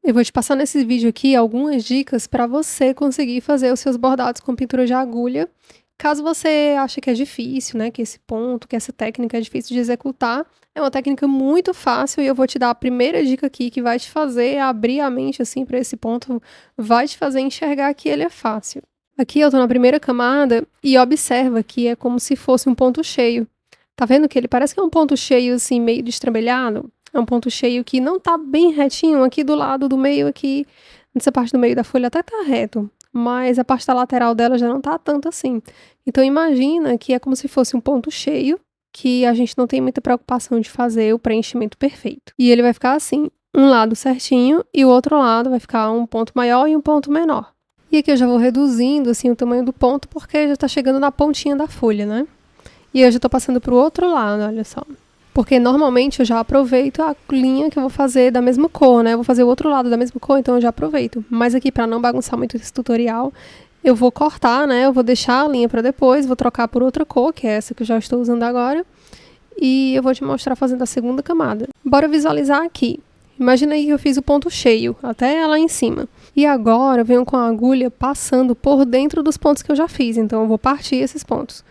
Eu vou te passar nesse vídeo aqui algumas dicas para você conseguir fazer os seus bordados com pintura de agulha. Caso você ache que é difícil, né, que esse ponto, que essa técnica é difícil de executar, é uma técnica muito fácil e eu vou te dar a primeira dica aqui que vai te fazer abrir a mente assim para esse ponto, vai te fazer enxergar que ele é fácil. Aqui eu tô na primeira camada e observa que é como se fosse um ponto cheio. Tá vendo que ele parece que é um ponto cheio assim meio destrambelhado? É um ponto cheio que não tá bem retinho aqui do lado do meio aqui, nessa parte do meio da folha até tá reto, mas a parte da lateral dela já não tá tanto assim. Então imagina que é como se fosse um ponto cheio, que a gente não tem muita preocupação de fazer o preenchimento perfeito. E ele vai ficar assim, um lado certinho e o outro lado vai ficar um ponto maior e um ponto menor. E aqui eu já vou reduzindo assim o tamanho do ponto porque já tá chegando na pontinha da folha, né? E eu já tô passando pro outro lado, olha só. Porque normalmente eu já aproveito a linha que eu vou fazer da mesma cor, né? Eu vou fazer o outro lado da mesma cor, então eu já aproveito. Mas aqui, para não bagunçar muito esse tutorial, eu vou cortar, né? Eu vou deixar a linha para depois, vou trocar por outra cor, que é essa que eu já estou usando agora. E eu vou te mostrar fazendo a segunda camada. Bora visualizar aqui. Imagina aí que eu fiz o ponto cheio, até lá em cima. E agora eu venho com a agulha passando por dentro dos pontos que eu já fiz. Então eu vou partir esses pontos.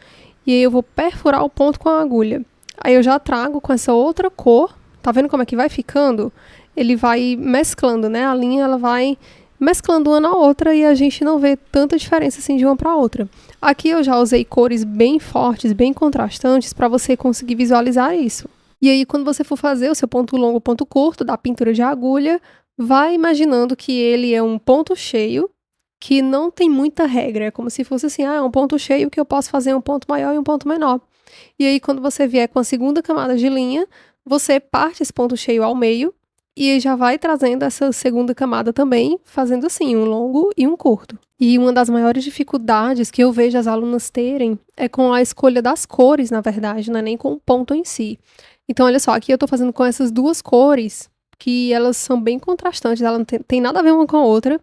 E aí eu vou perfurar o ponto com a agulha. Aí eu já trago com essa outra cor, tá vendo como é que vai ficando? Ele vai mesclando, né? A linha ela vai mesclando uma na outra e a gente não vê tanta diferença assim de uma para outra. Aqui eu já usei cores bem fortes, bem contrastantes para você conseguir visualizar isso. E aí quando você for fazer o seu ponto longo, ponto curto da pintura de agulha, vai imaginando que ele é um ponto cheio, que não tem muita regra, é como se fosse assim, é um ponto cheio que eu posso fazer um ponto maior e um ponto menor. E aí, quando você vier com a segunda camada de linha, você parte esse ponto cheio ao meio e já vai trazendo essa segunda camada também, fazendo assim, um longo e um curto. E uma das maiores dificuldades que eu vejo as alunas terem é com a escolha das cores, na verdade, não é nem com o ponto em si. Então, olha só, aqui eu tô fazendo com essas duas cores, que elas são bem contrastantes, elas não tem nada a ver uma com a outra,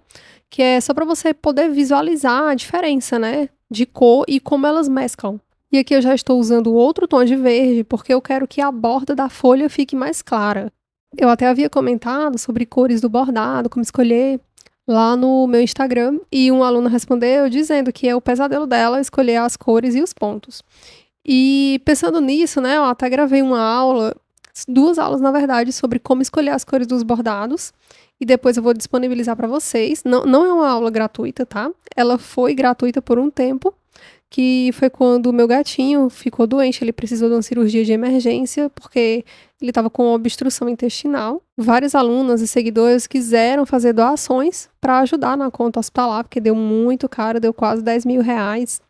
que é só para você poder visualizar a diferença, né, de cor e como elas mesclam. E aqui eu já estou usando outro tom de verde, porque eu quero que a borda da folha fique mais clara. Eu até havia comentado sobre cores do bordado, como escolher, lá no meu Instagram, e um aluno respondeu dizendo que é o pesadelo dela escolher as cores e os pontos. E pensando nisso, né, eu até gravei uma aula, 2 aulas na verdade, sobre como escolher as cores dos bordados, e depois eu vou disponibilizar para vocês. Não é uma aula gratuita, tá? Ela foi gratuita por um tempo, que foi quando o meu gatinho ficou doente, ele precisou de uma cirurgia de emergência, porque ele estava com obstrução intestinal. Várias alunas e seguidores quiseram fazer doações para ajudar na conta hospitalar, porque deu muito caro, deu quase R$ 10.000.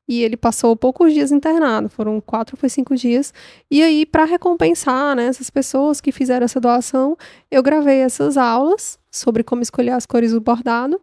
E ele passou poucos dias internado, foram 4 ou 5 dias. E aí, para recompensar, né, essas pessoas que fizeram essa doação, eu gravei essas aulas sobre como escolher as cores do bordado.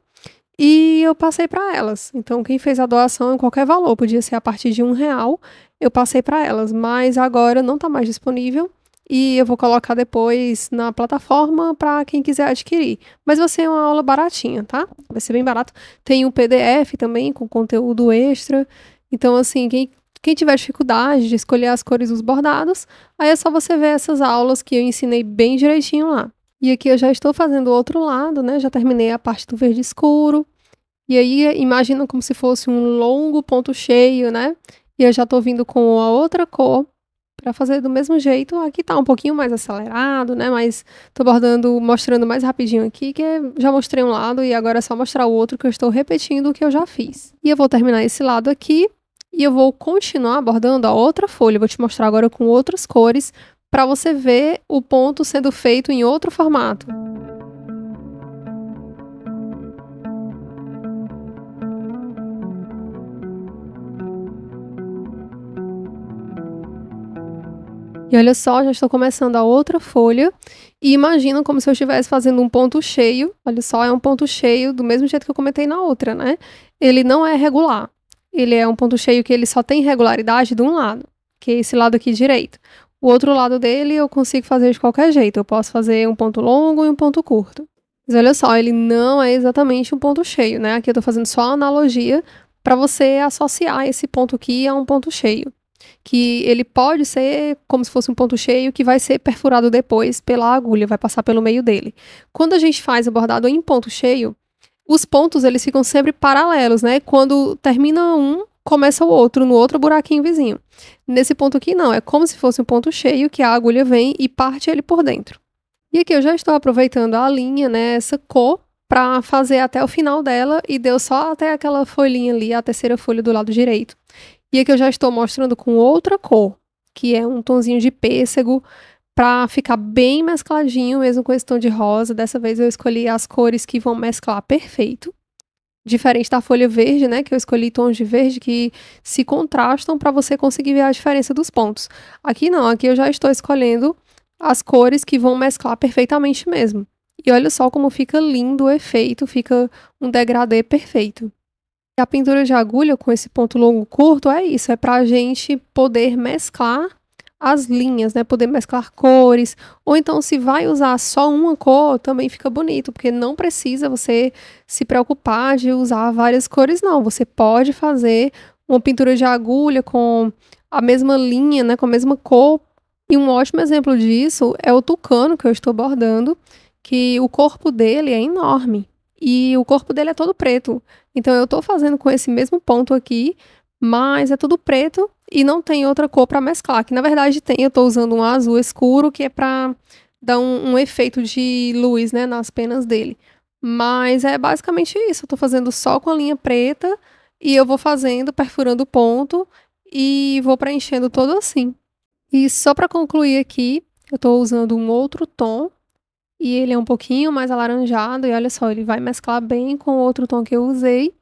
E eu passei para elas. Então, quem fez a doação em qualquer valor, podia ser a partir de R$ 1, eu passei para elas. Mas agora não está mais disponível e eu vou colocar depois na plataforma para quem quiser adquirir. Mas vai ser uma aula baratinha, tá? Vai ser bem barato. Tem um PDF também com conteúdo extra. Então, assim, quem tiver dificuldade de escolher as cores dos bordados, aí é só você ver essas aulas que eu ensinei bem direitinho lá. E aqui eu já estou fazendo o outro lado, né? Já terminei a parte do verde escuro. E aí imagina como se fosse um longo ponto cheio, né? E eu já tô vindo com a outra cor para fazer do mesmo jeito. Aqui tá um pouquinho mais acelerado, né? Mas tô bordando, mostrando mais rapidinho aqui, que já mostrei um lado e agora é só mostrar o outro, que eu estou repetindo o que eu já fiz. E eu vou terminar esse lado aqui e eu vou continuar bordando a outra folha. Eu vou te mostrar agora com outras cores, para você ver o ponto sendo feito em outro formato. E olha só, já estou começando a outra folha e imagina como se eu estivesse fazendo um ponto cheio. Olha só, é um ponto cheio do mesmo jeito que eu comentei na outra, né? Ele não é regular. Ele é um ponto cheio que ele só tem regularidade de um lado, que é esse lado aqui direito. O outro lado dele eu consigo fazer de qualquer jeito. Eu posso fazer um ponto longo e um ponto curto. Mas olha só, ele não é exatamente um ponto cheio, né? Aqui eu tô fazendo só a analogia para você associar esse ponto aqui a um ponto cheio. que ele pode ser como se fosse um ponto cheio que vai ser perfurado depois pela agulha, vai passar pelo meio dele. Quando a gente faz o bordado em ponto cheio, os pontos eles ficam sempre paralelos, né? Quando termina um, começa o outro, no outro buraquinho vizinho. Nesse ponto aqui não, é como se fosse um ponto cheio que a agulha vem e parte ele por dentro. E aqui eu já estou aproveitando a linha, né, essa cor, para fazer até o final dela e deu só até aquela folhinha ali, a terceira folha do lado direito. E aqui eu já estou mostrando com outra cor, que é um tonzinho de pêssego, para ficar bem mescladinho, mesmo com esse tom de rosa. Dessa vez eu escolhi as cores que vão mesclar perfeito. Diferente da folha verde, né, que eu escolhi tons de verde que se contrastam para você conseguir ver a diferença dos pontos. Aqui não, aqui eu já estou escolhendo as cores que vão mesclar perfeitamente mesmo. E olha só como fica lindo o efeito, fica um degradê perfeito. E a pintura de agulha com esse ponto longo curto é isso, é pra gente poder mesclar as linhas, né, poder mesclar cores, ou então se vai usar só uma cor, também fica bonito, porque não precisa você se preocupar de usar várias cores não, você pode fazer uma pintura de agulha com a mesma linha, né, com a mesma cor, e um ótimo exemplo disso é o tucano que eu estou bordando, que o corpo dele é enorme, e o corpo dele é todo preto, então eu tô fazendo com esse mesmo ponto aqui, mas é tudo preto e não tem outra cor para mesclar, que na verdade tem, eu tô usando um azul escuro, que é para dar um efeito de luz, né, nas penas dele. Mas é basicamente isso, eu tô fazendo só com a linha preta e eu vou fazendo, perfurando o ponto e vou preenchendo todo assim. E só para concluir aqui, eu tô usando um outro tom e ele é um pouquinho mais alaranjado e olha só, ele vai mesclar bem com o outro tom que eu usei.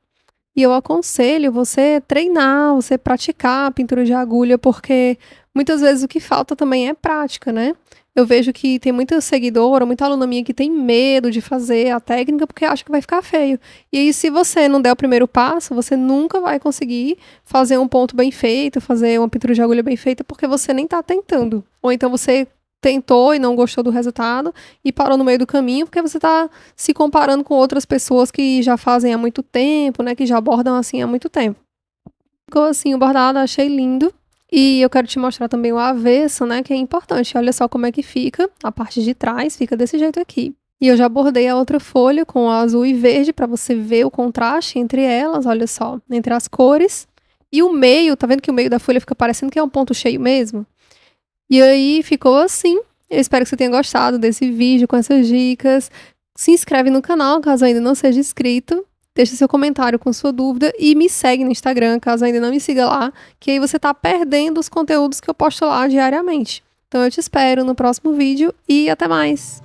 E eu aconselho você treinar, você praticar a pintura de agulha, porque muitas vezes o que falta também é prática, né? Eu vejo que tem muita seguidora, muita aluna minha que tem medo de fazer a técnica porque acha que vai ficar feio. E aí, se você não der o primeiro passo, você nunca vai conseguir fazer um ponto bem feito, fazer uma pintura de agulha bem feita, porque você nem tá tentando. Ou então você tentou e não gostou do resultado e parou no meio do caminho porque você tá se comparando com outras pessoas que já fazem há muito tempo, né, que já bordam assim há muito tempo. Ficou assim o bordado, achei lindo. E eu quero te mostrar também o avesso, né, que é importante. Olha só como é que fica, a parte de trás fica desse jeito aqui. E eu já bordei a outra folha com azul e verde para você ver o contraste entre elas, olha só, entre as cores. E o meio, tá vendo que o meio da folha fica parecendo que é um ponto cheio mesmo? E aí ficou assim. Eu espero que você tenha gostado desse vídeo com essas dicas. Se inscreve no canal caso ainda não seja inscrito. Deixa seu comentário com sua dúvida e me segue no Instagram caso ainda não me siga lá, que aí você tá perdendo os conteúdos que eu posto lá diariamente. Então eu te espero no próximo vídeo e até mais!